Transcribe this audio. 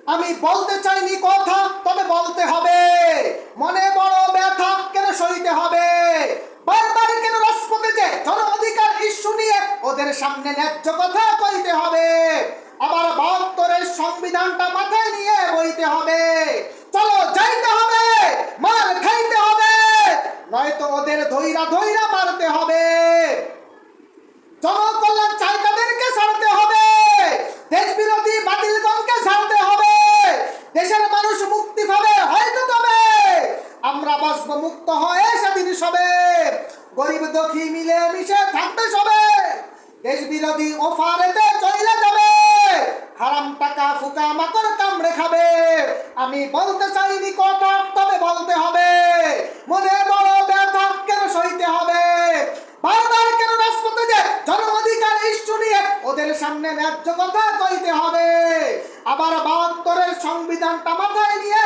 আমি বলতে চাইনি কথা, তবে বলতে হবে। মনে বড় ব্যথা, কেন সইতে হবে? বারবার কেন রাজপথে যে জন অধিকার ইস্যু নিয়ে ওদের সামনে ন্যায্য কথা কইতে হবে? আবার ৭২-এর সংবিধানটা মাথায় নিয়ে বইতে হবে। চলো যাইতে হবে, মার খাইতে হবে, নয়তো ওদের ধইরা ধইরা মারতে হবে। জনকল্যাণ চাই তাদেরকে ছাড়তে হবে, দেশ বিরোধী বাতিলগণকে ছাড়তে হবে। দেশের মানুষ মুক্তি পাবে হয়তো, তবে আমরা বাঁচব মুক্ত হয়ে স্বাধীন সবে। গরিব দুঃখী মিলে মিশে থাকবে সবে, দেশ বিরোধী ওফারেতে চলে যাবে। হারাম টাকা ফুকা মাকড় কামড়ে খাবে। আমি বলতে চাইনি কথা, তবে বলতে হবে। মনে বড় ব্যথা, কেন সইতে হবে? বারবার কেন রাজপথে যে জন অধিকার ইস্যু নিয়ে ওদের সামনে ন্যায্য কথা কইতে হবে? আবার ৭২-এর সংবিধানটা মাথায় নিয়ে